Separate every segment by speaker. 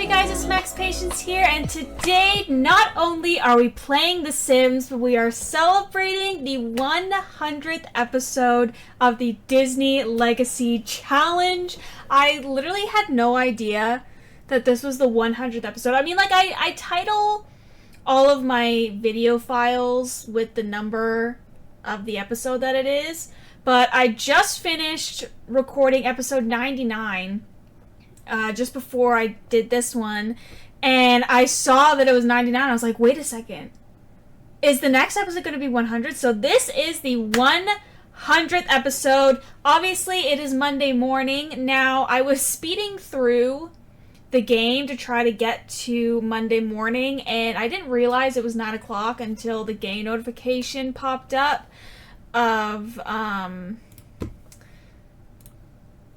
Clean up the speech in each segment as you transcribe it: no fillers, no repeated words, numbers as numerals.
Speaker 1: you guys? It's Max Patience here, and today not only are we playing The Sims, but we are celebrating the 100th episode of the Disney Legacy Challenge. I literally had no idea that this was the 100th episode. I mean, like, I title all of my video files with the number of the episode that it is, but I just finished recording episode 99 just before I did this one, and I saw that it was 99. I was like, wait a second, is the next episode going to be 100? So this is the 100th episode. Obviously it is Monday morning. Now, I was speeding through the game to try to get to Monday morning, and I didn't realize it was 9 o'clock until the game notification popped up of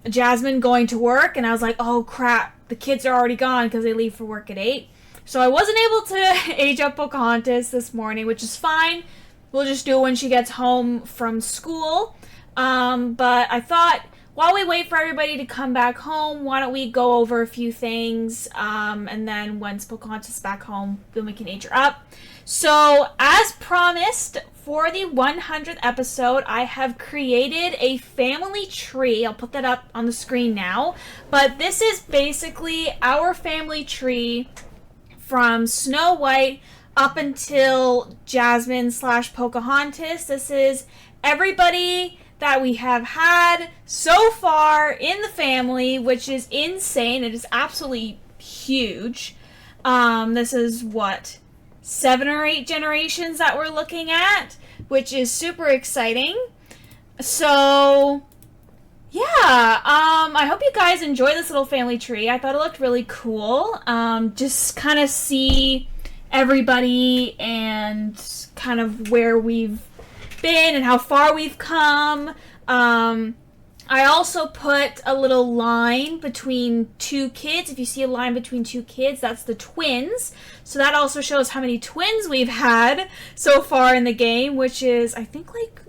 Speaker 1: Jasmine going to work, and I was like, oh crap, the kids are already gone because they leave for work at 8. So I wasn't able to age up Pocahontas this morning, which is fine. We'll just do it when she gets home from school. But I thought, while we wait for everybody to come back home, why don't we go over a few things, and then once Pocahontas is back home, then we can age her up. So, as promised, for the 100th episode, I have created a family tree. I'll put that up on the screen now. But this is basically our family tree from Snow White up until Jasmine / Pocahontas. This is everybody that we have had so far in the family, which is insane. It is absolutely huge. This is what, 7 or 8 generations that we're looking at, which is super exciting. So yeah, I hope you guys enjoy this little family tree. I thought it looked really cool. Just kind of see everybody and kind of where we've been and how far we've come. I also put a little line between 2 kids. If you see a line between 2 kids, that's the twins. So that also shows how many twins we've had so far in the game, which is, I think, like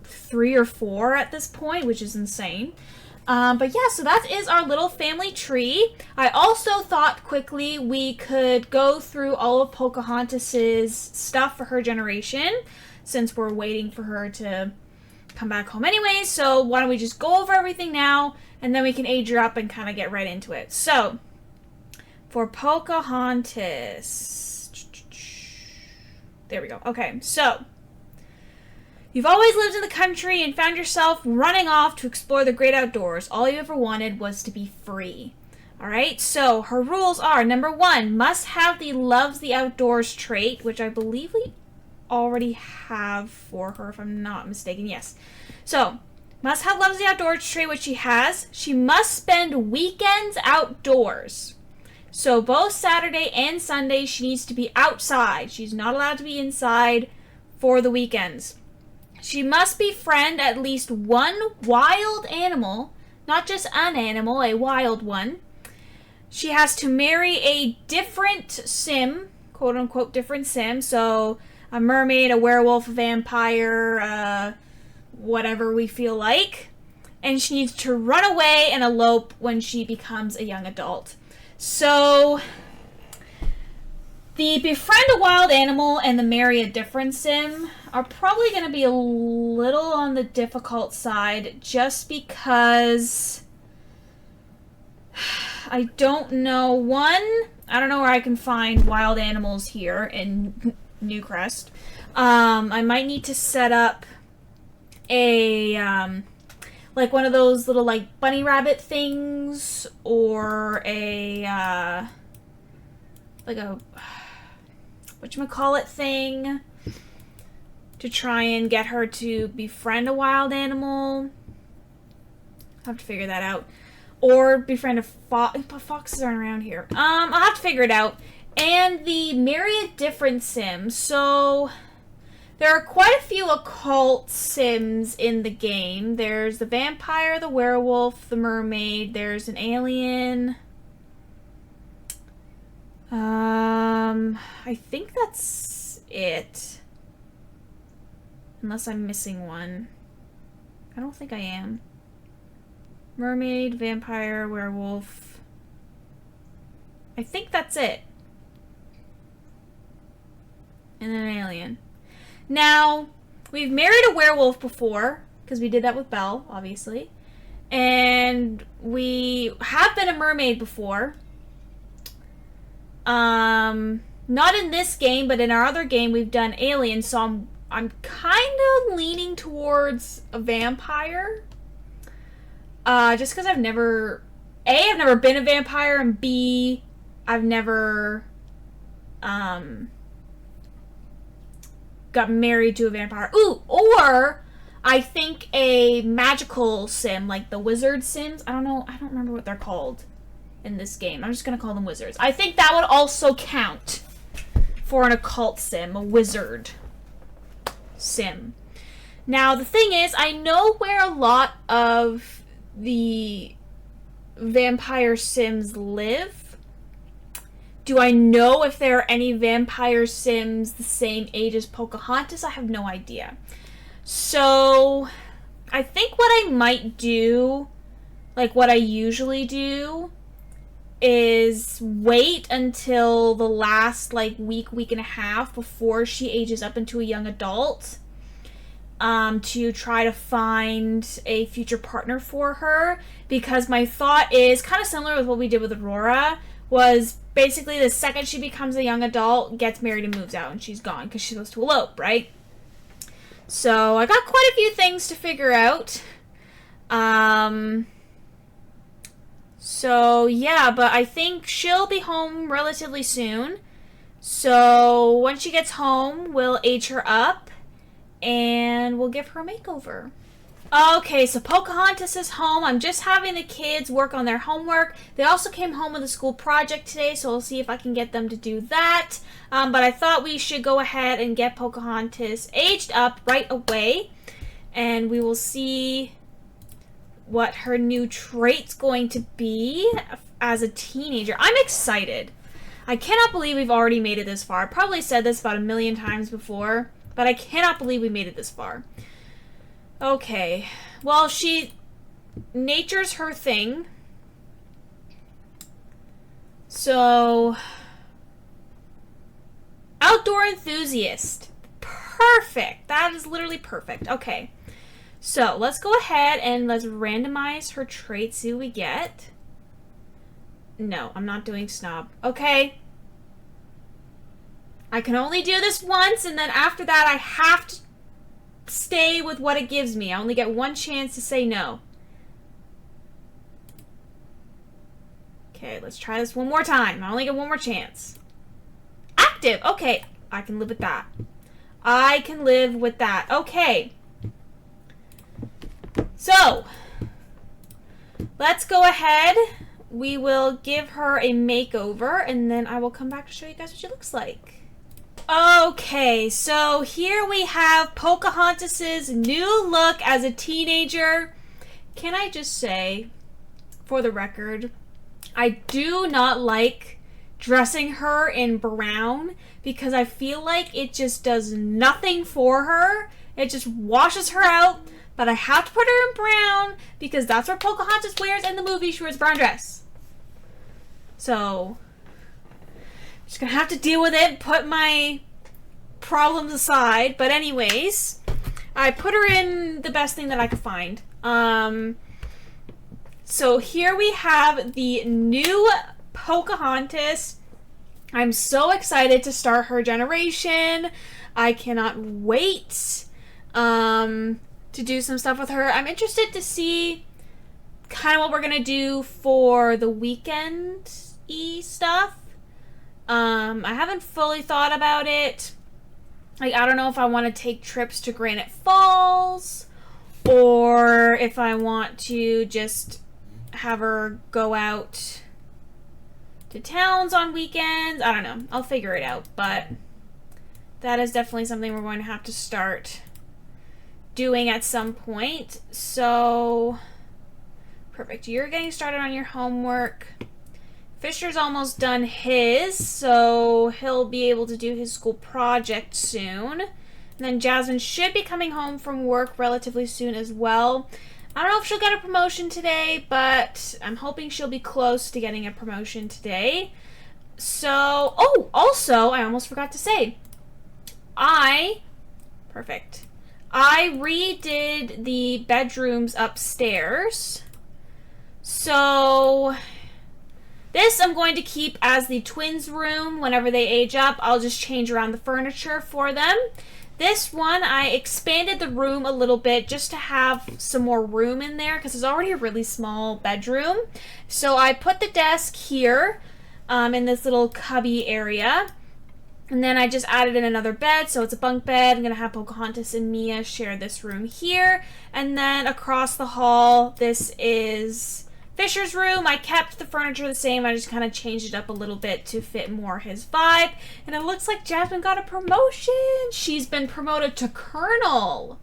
Speaker 1: 3 or 4 at this point, which is insane. But yeah, so that is our little family tree. I also thought quickly we could go through all of Pocahontas's stuff for her generation, since we're waiting for her to come back home anyway. So why don't we just go over everything now, and then we can age her up and kind of get right into it. So for Pocahontas, there we go. Okay, so you've always lived in the country and found yourself running off to explore the great outdoors. All you ever wanted was to be free. Alright, so her rules are, number 1, must have the loves the outdoors trait, which I believe we already have for her, if I'm not mistaken. Yes. So, must have loves the outdoors trait, which she has. She must spend weekends outdoors. So both Saturday and Sunday she needs to be outside. She's not allowed to be inside for the weekends. She must befriend at least one wild animal, not just an animal, a wild one. She has to marry a different sim, quote unquote different sim, so a mermaid, a werewolf, a vampire, whatever we feel like. And she needs to run away and elope when she becomes a young adult. So the befriend a wild animal and the marry a different sim are probably going to be a little on the difficult side, just because I don't know. One, I don't know where I can find wild animals here in Newcrest. I might need to set up a like one of those little like bunny rabbit things, or a like a whatchamacallit thing, to try and get her to befriend a wild animal. I'll have to figure that out. Or befriend a fox. Foxes aren't around here. I'll have to figure it out. And the marry a different sim. So there are quite a few occult sims in the game. There's the vampire, the werewolf, the mermaid. There's an alien. I think that's it. Unless I'm missing one. I don't think I am. Mermaid, vampire, werewolf. I think that's it. And then an alien. Now, we've married a werewolf before, because we did that with Belle, obviously. And we have been a mermaid before. Not in this game, but in our other game we've done aliens, so I'm kind of leaning towards a vampire. Just because I've never been a vampire, and B, I've never got married to a vampire. Ooh, or I think a magical sim, like the wizard sims. I don't remember what they're called in this game. I'm just gonna call them wizards. I think that would also count for an occult sim, a wizard sim. Now, the thing is, I know where a lot of the vampire sims live. Do I know if there are any vampire sims the same age as Pocahontas? I have no idea. So, I think what I might do, like what I usually do, is wait until the last week and a half before she ages up into a young adult, to try to find a future partner for her, because my thought is kind of similar with what we did with Aurora, was basically the second she becomes a young adult, gets married and moves out, and she's gone because she's supposed to elope, right? So I got quite a few things to figure out. So yeah, but I think she'll be home relatively soon. So when she gets home, we'll age her up and we'll give her a makeover. Okay, so Pocahontas is home. I'm just having the kids work on their homework. They also came home with a school project today, so we'll see if I can get them to do that. But I thought we should go ahead and get Pocahontas aged up right away. And we will see what her new trait's going to be as a teenager. I'm excited. I cannot believe we've already made it this far. I probably said this about a million times before, but I cannot believe we made it this far. Okay, well, nature's her thing. So, outdoor enthusiast. Perfect. That is literally perfect. Okay, so let's go ahead and let's randomize her traits, see what we get. No, I'm not doing snob. Okay. I can only do this once, and then after that I have to stay with what it gives me. I only get one chance to say no. Okay, let's try this one more time. I only get one more chance. Active. Okay, I can live with that. I can live with that. Okay. So, let's go ahead. We will give her a makeover, and then I will come back to show you guys what she looks like. Okay, so here we have Pocahontas' new look as a teenager. Can I just say, for the record, I do not like dressing her in brown because I feel like it just does nothing for her. It just washes her out, but I have to put her in brown because that's what Pocahontas wears in the movie. She wears a brown dress. So, just gonna have to deal with it, put my problems aside. But anyways, I put her in the best thing that I could find. So here we have the new Pocahontas. I'm so excited to start her generation. I cannot wait to do some stuff with her. I'm interested to see kind of what we're gonna do for the weekend-y stuff. I haven't fully thought about it. Like, I don't know if I want to take trips to Granite Falls or if I want to just have her go out to towns on weekends. I don't know. I'll figure it out, but that is definitely something we're going to have to start doing at some point. So, perfect. You're getting started on your homework. Fisher's almost done his, so he'll be able to do his school project soon. And then Jasmine should be coming home from work relatively soon as well. I don't know if she'll get a promotion today, but I'm hoping she'll be close to getting a promotion today. So, oh, also, I almost forgot to say, perfect. I redid the bedrooms upstairs. So, this I'm going to keep as the twins' room. Whenever they age up, I'll just change around the furniture for them. This one, I expanded the room a little bit just to have some more room in there because it's already a really small bedroom. So I put the desk here in this little cubby area. And then I just added in another bed, so it's a bunk bed. I'm going to have Pocahontas and Mia share this room here. And then across the hall, this is Fisher's room. I kept the furniture the same. I just kind of changed it up a little bit to fit more his vibe. And it looks like Jasmine got a promotion. She's been promoted to colonel.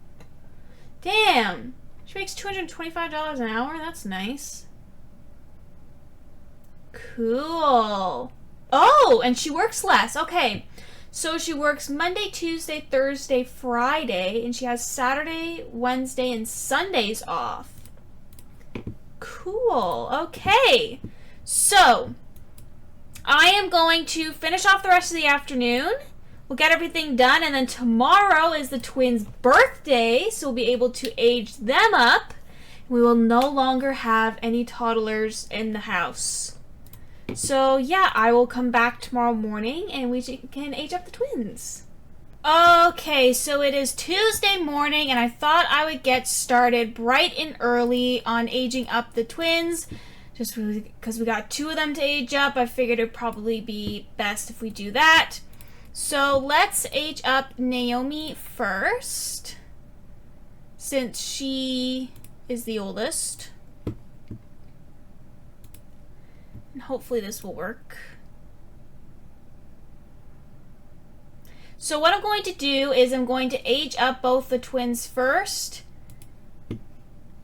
Speaker 1: Damn. She makes $225 an hour. That's nice. Cool. Oh, and she works less. Okay. So she works Monday, Tuesday, Thursday, Friday, and she has Saturday, Wednesday, and Sundays off. Cool. Okay. So, I am going to finish off the rest of the afternoon. We'll get everything done, and then tomorrow is the twins' birthday, so we'll be able to age them up. We will no longer have any toddlers in the house. So, yeah, I will come back tomorrow morning, and we can age up the twins. Okay, so it is Tuesday morning, and I thought I would get started bright and early on aging up the twins. Just because we got 2 of them to age up, I figured it'd probably be best if we do that. So let's age up Naomi first, since she is the oldest. And hopefully this will work. So what I'm going to do is I'm going to age up both the twins first.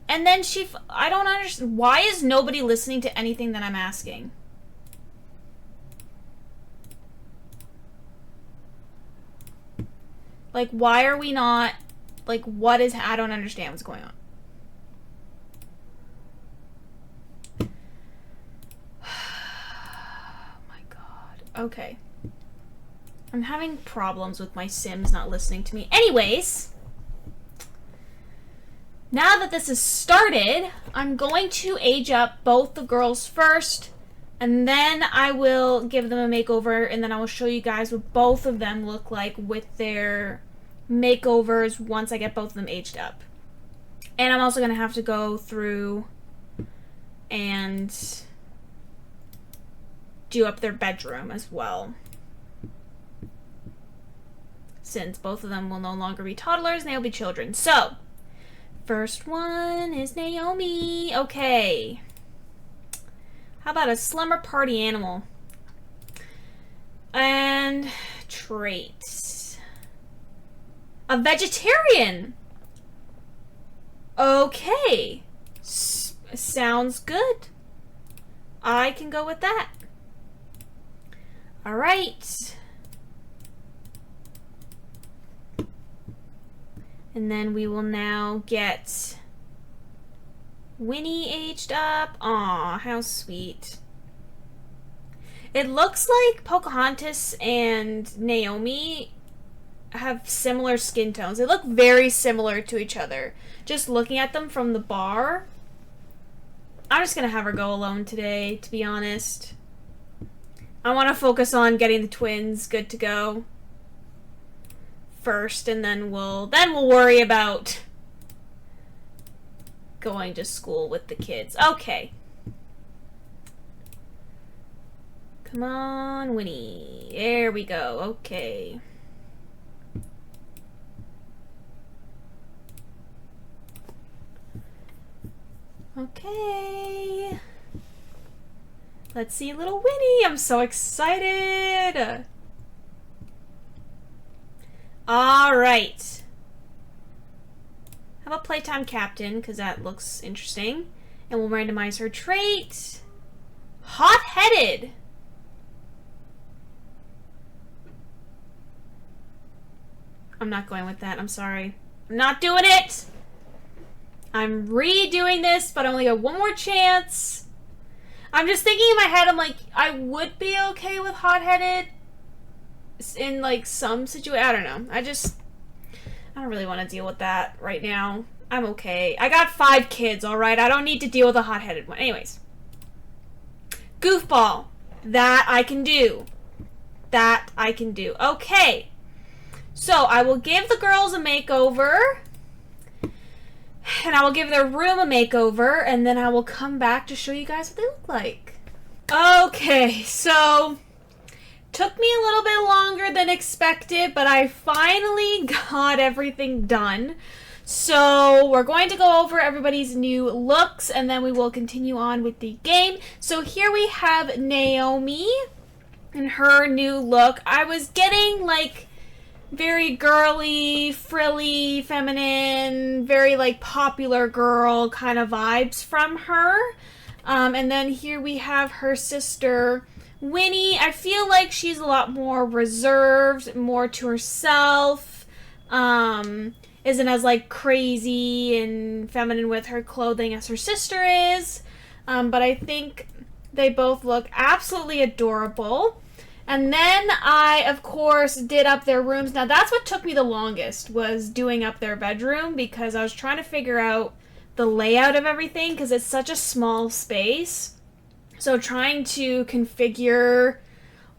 Speaker 1: And then I don't understand. Why is nobody listening to anything that I'm asking? Like, why are we not, like, I don't understand what's going on. Oh my God. Okay. I'm having problems with my Sims not listening to me. Anyways, now that this has started, I'm going to age up both the girls first, and then I will give them a makeover, and then I will show you guys what both of them look like with their makeovers once I get both of them aged up. And I'm also going to have to go through and do up their bedroom as well, since both of them will no longer be toddlers and they'll be children. So, first one is Naomi. Okay. How about a slumber party animal? And traits. A vegetarian. Okay. Sounds good. I can go with that. All right. And then we will now get Winnie aged up. Aw, how sweet. It looks like Pocahontas and Naomi have similar skin tones. They look very similar to each other. Just looking at them from the bar. I'm just going to have her go alone today, to be honest. I want to focus on getting the twins good to go first, and then we'll worry about going to school with the kids. Okay. Come on, Winnie. There we go. Okay. Okay. Let's see little Winnie. I'm so excited. All right. How about Playtime Captain? Because that looks interesting. And we'll randomize her trait. Hot-headed. I'm not going with that. I'm sorry. I'm not doing it. I'm redoing this, but I only got one more chance. I'm just thinking in my head, I'm like, I would be okay with hot-headed in like some situation. I don't know. I don't really want to deal with that right now. I'm okay. I got 5 kids, alright? I don't need to deal with a hot-headed one. Anyways. Goofball. That I can do. That I can do. Okay. So, I will give the girls a makeover. And I will give their room a makeover. And then I will come back to show you guys what they look like. Okay, so... took me a little bit longer than expected, but I finally got everything done. So we're going to go over everybody's new looks, and then we will continue on with the game. So here we have Naomi and her new look. I was getting like very girly, frilly, feminine, very like popular girl kind of vibes from her. And then here we have her sister, Winnie. I feel like she's a lot more reserved, more to herself. Isn't as like crazy and feminine with her clothing as her sister is. But I think they both look absolutely adorable. And then I, of course, did up their rooms. Now that's what took me the longest, was doing up their bedroom, because I was trying to figure out the layout of everything because it's such a small space. So trying to configure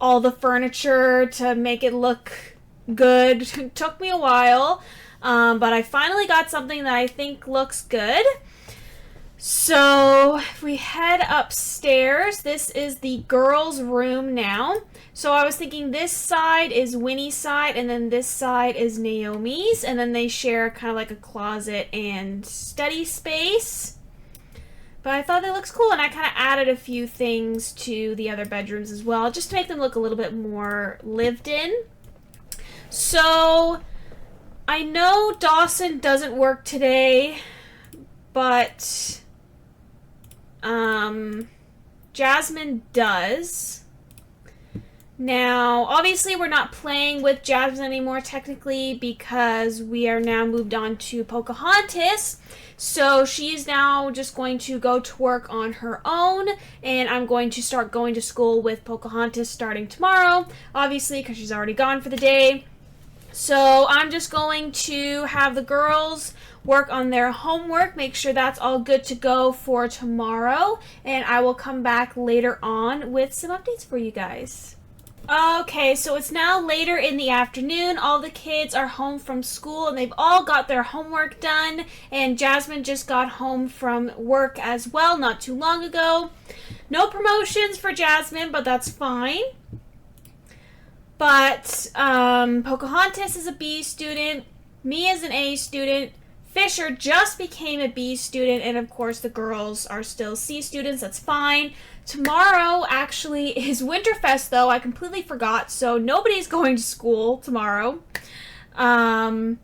Speaker 1: all the furniture to make it look good took me a while. But I finally got something that I think looks good. So if we head upstairs, this is the girls' room now. So I was thinking this side is Winnie's side, and then this side is Naomi's, and then they share kind of like a closet and study space. But I thought that looks cool, and I kind of added a few things to the other bedrooms as well, just to make them look a little bit more lived in. So I know Dawson doesn't work today, but Jasmine does. Now, obviously we're not playing with Jasmine anymore technically because we are now moved on to Pocahontas. So she's now just going to go to work on her own, and I'm going to start going to school with Pocahontas starting tomorrow, obviously because she's already gone for the day. So I'm just going to have the girls work on their homework, make sure that's all good to go for tomorrow, and I will come back later on with some updates for you guys. Okay, so it's now later in the afternoon. All the kids are home from school and they've all got their homework done, and Jasmine just got home from work as well not too long ago. No promotions for Jasmine, but that's fine. But Pocahontas is a B student, me is an A student, Fisher just became a B student, and of course the girls are still C students. That's fine. Tomorrow actually is Winterfest, though. I completely forgot, so nobody's going to school tomorrow. So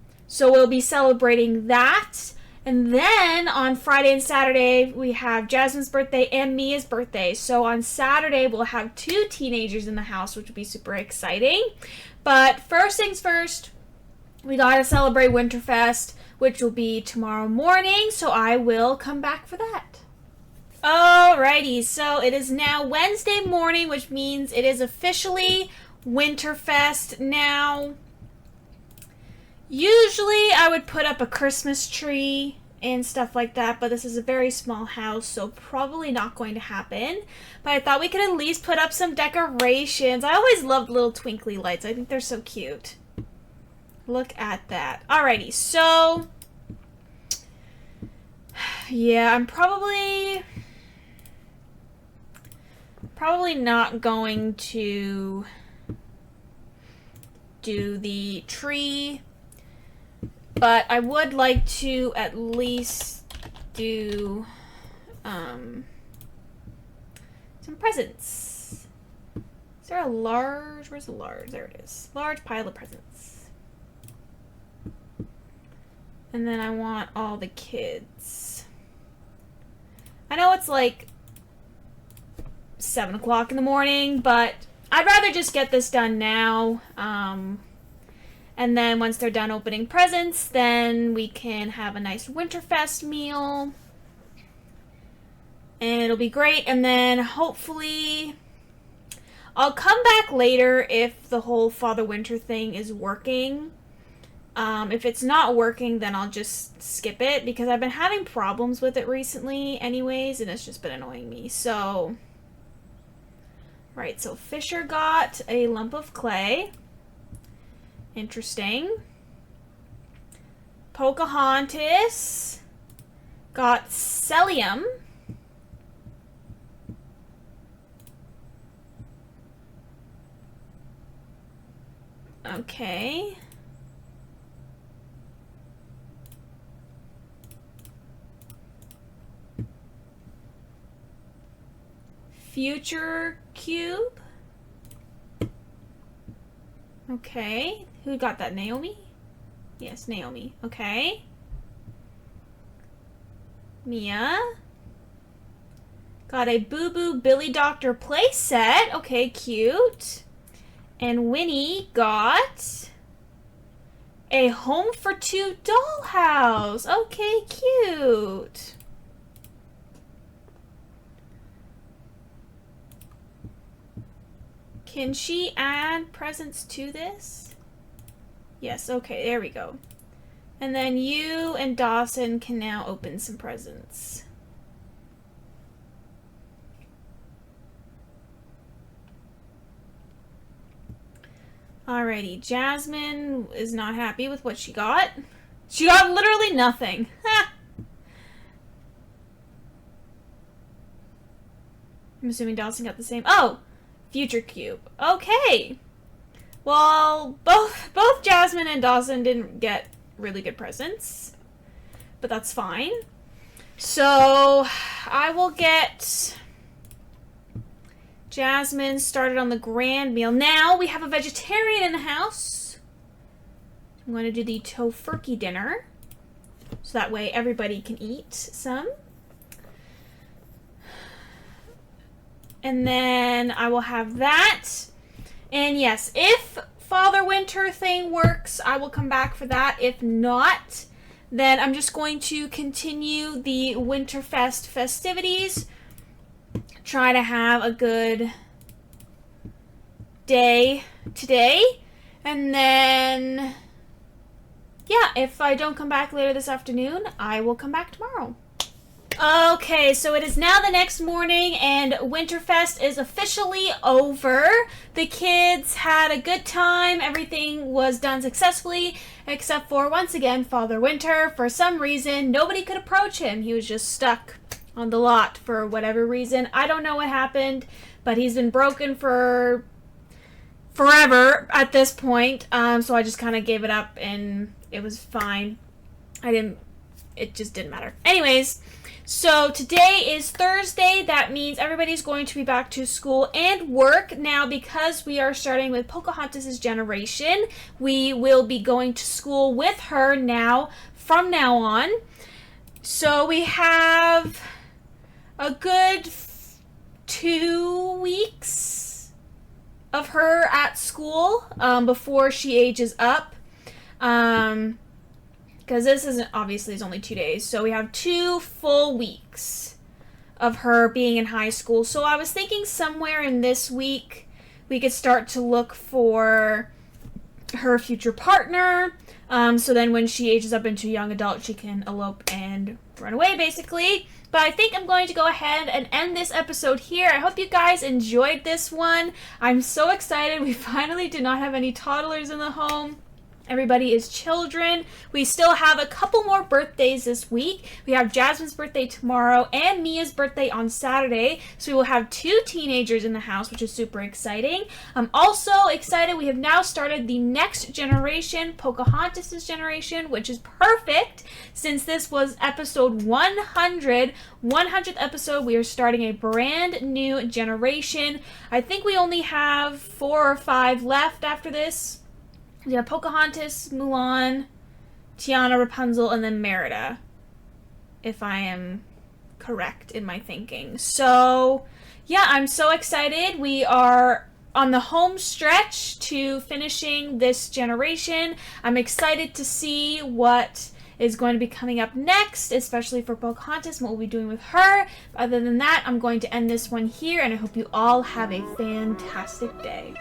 Speaker 1: we'll be celebrating that. And then on Friday and Saturday, we have Jasmine's birthday and Mia's birthday. So on Saturday, we'll have 2 teenagers in the house, which will be super exciting. But first things first, we gotta celebrate Winterfest, which will be tomorrow morning, so I will come back for that. Alrighty, so it is now Wednesday morning, which means it is officially Winterfest now. Usually I would put up a Christmas tree and stuff like that, but this is a very small house, so probably not going to happen. But I thought we could at least put up some decorations. I always loved little twinkly lights. I think they're so cute. Look at that. Alrighty, so yeah, I'm probably not going to do the tree, but I would like to at least do some presents. Is there a large, where's the large? There it is. Large pile of presents. And then I want all the kids. I know it's like 7 o'clock in the morning, but I'd rather just get this done now. And then once they're done opening presents, then we can have a nice Winterfest meal. and it'll be great. And then hopefully I'll come back later if the whole Father Winter thing is working. If it's not working, then I'll just skip it because I've been having problems with it recently anyways, and it's just been annoying me. So, right, so Fisher got a lump of clay. Interesting. Pocahontas got Celium. Okay. Future Cube. Okay. Who got that? Naomi? Yes, Naomi. Okay. Mia. Got a Boo Boo Billy Doctor playset. Okay, cute. And Winnie got a Home for Two dollhouse. Okay, cute. Can she add presents to this? Yes, okay, there we go. And then you and Dawson can now open some presents. Alrighty, Jasmine is not happy with what she got. She got literally nothing. Ha! I'm assuming Dawson got the same. Oh! Future Cube. Okay! Well, both Jasmine and Dawson didn't get really good presents. But that's fine. So, I will get Jasmine started on the grand meal. Now we have a vegetarian in the house. I'm going to do the tofurkey dinner. So that way everybody can eat some. And then I will have that. And yes, if Father Winter thing works, I will come back for that. If not, then I'm just going to continue the Winterfest festivities. Try to have a good day today. And then, yeah, if I don't come back later this afternoon, I will come back tomorrow. Okay, so it is now the next morning and Winterfest is officially over. The kids had a good time. Everything was done successfully except for, once again, Father Winter. For some reason, nobody could approach him. He was just stuck on the lot for whatever reason. I don't know what happened, but he's been broken for forever at this point. So I just kind of gave it up and it was fine. It just didn't matter. Anyways, so today is Thursday. That means everybody's going to be back to school and work. Now, because we are starting with Pocahontas' generation, we will be going to school with her now, from now on. So we have a good 2 weeks of her at school before she ages up. Because this isn't, obviously, it's only 2 days. So we have 2 full weeks of her being in high school. So I was thinking somewhere in this week we could start to look for her future partner. So then when she ages up into a young adult, she can elope and run away, basically. But I think I'm going to go ahead and end this episode here. I hope you guys enjoyed this one. I'm so excited. We finally do not have any toddlers in the home. Everybody is children. We still have a couple more birthdays this week. We have Jasmine's birthday tomorrow and Mia's birthday on Saturday. So we will have 2 teenagers in the house, which is super exciting. I'm also excited. We have now started the next generation, Pocahontas' generation, which is perfect since this was episode 100. 100th episode, we are starting a brand new generation. I think we only have 4 or 5 left after this. We have Pocahontas, Mulan, Tiana, Rapunzel, and then Merida, if I am correct in my thinking. So, yeah, I'm so excited. We are on the home stretch to finishing this generation. I'm excited to see what is going to be coming up next, especially for Pocahontas, what we'll be doing with her. Other than that, I'm going to end this one here, and I hope you all have a fantastic day.